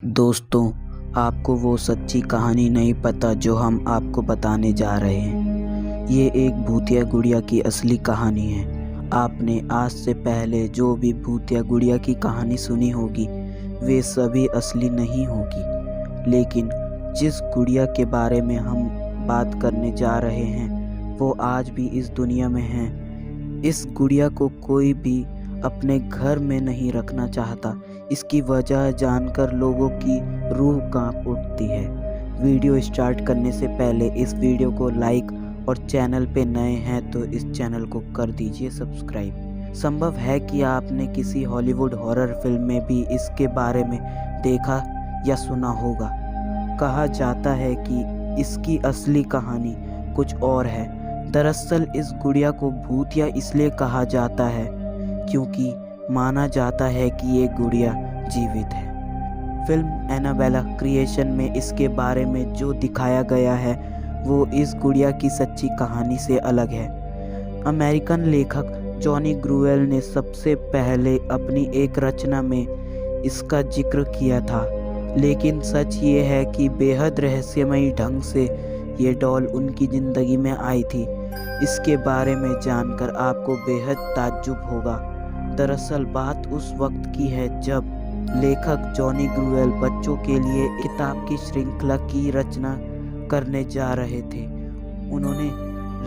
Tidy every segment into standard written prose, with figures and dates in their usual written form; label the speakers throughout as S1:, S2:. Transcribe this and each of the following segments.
S1: दोस्तों, आपको वो सच्ची कहानी नहीं पता जो हम आपको बताने जा रहे हैं। ये एक भूतिया गुड़िया की असली कहानी है। आपने आज से पहले जो भी भूतिया गुड़िया की कहानी सुनी होगी वे सभी असली नहीं होगी, लेकिन जिस गुड़िया के बारे में हम बात करने जा रहे हैं वो आज भी इस दुनिया में है। इस गुड़िया को कोई भी अपने घर में नहीं रखना चाहता। इसकी वजह जानकर लोगों की रूह कांप उठती है। वीडियो स्टार्ट करने से पहले इस वीडियो को लाइक और चैनल पे नए हैं तो इस चैनल को कर दीजिए सब्सक्राइब। संभव है कि आपने किसी हॉलीवुड हॉरर फिल्म में भी इसके बारे में देखा या सुना होगा। कहा जाता है कि इसकी असली कहानी कुछ और है। दरअसल इस गुड़िया को भूतिया इसलिए कहा जाता है क्योंकि माना जाता है कि ये गुड़िया जीवित है। फिल्म एनाबेला क्रिएशन में इसके बारे में जो दिखाया गया है वो इस गुड़िया की सच्ची कहानी से अलग है। अमेरिकन लेखक जॉनी ग्रुएल ने सबसे पहले अपनी एक रचना में इसका जिक्र किया था, लेकिन सच ये है कि बेहद रहस्यमयी ढंग से ये डॉल उनकी ज़िंदगी में आई थी। इसके बारे में जानकर आपको बेहद ताज्जुब होगा। दरअसल बात उस वक्त की है जब लेखक जॉनी ग्रुएल बच्चों के लिए किताब की श्रृंखला की रचना करने जा रहे थे। उन्होंने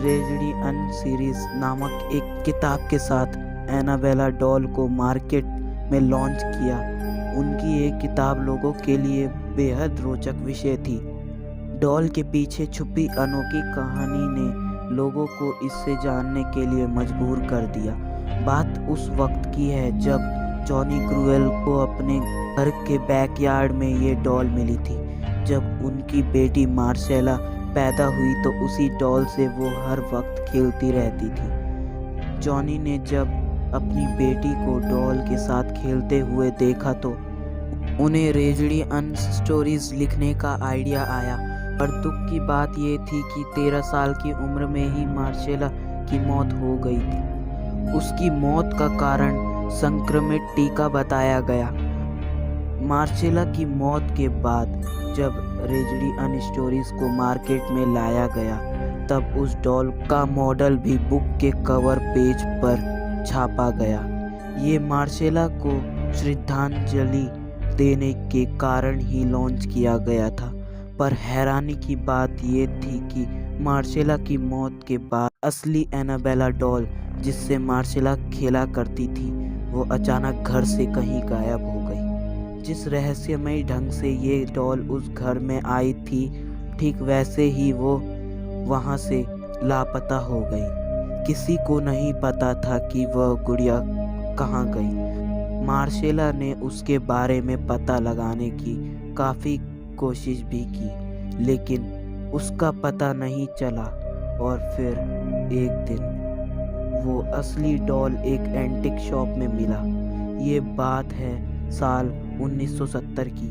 S1: रेजडी अन सीरीज नामक एक किताब के साथ एनाबेला डॉल को मार्केट में लॉन्च किया। उनकी ये किताब लोगों के लिए बेहद रोचक विषय थी। डॉल के पीछे छुपी अनोखी कहानी ने लोगों को इससे जानने के लिए मजबूर कर दिया। बात उस वक्त की है जब जॉनी ग्रुएल को अपने घर के बैकयार्ड में ये डॉल मिली थी। जब उनकी बेटी मार्सेला पैदा हुई तो उसी डॉल से वो हर वक्त खेलती रहती थी। जॉनी ने जब अपनी बेटी को डॉल के साथ खेलते हुए देखा तो उन्हें रेजडी अन स्टोरीज लिखने का आइडिया आया। पर दुख की बात ये थी कि 13 साल की उम्र में ही मार्सेला की मौत हो गई थी। उसकी मौत का कारण संक्रमित टीका बताया गया। मार्सेला की मौत के बाद जब रेजडी अन स्टोरीज को मार्केट में लाया गया तब उस डॉल का मॉडल भी बुक के कवर पेज पर छापा गया। ये मार्सेला को श्रद्धांजलि देने के कारण ही लॉन्च किया गया था। पर हैरानी की बात ये थी कि मार्सेला की मौत के बाद असली एनाबेला डॉल जिससे मार्सेला खेला करती थी वो अचानक घर से कहीं गायब हो गई। जिस रहस्यमयी ढंग से ये डॉल उस घर में आई थी ठीक वैसे ही वो वहाँ से लापता हो गई। किसी को नहीं पता था कि वह गुड़िया कहाँ गई। मार्सेला ने उसके बारे में पता लगाने की काफ़ी कोशिश भी की, लेकिन उसका पता नहीं चला। और फिर एक दिन वो असली डॉल एक एंटिक शॉप में मिला। ये बात है साल 1970 की।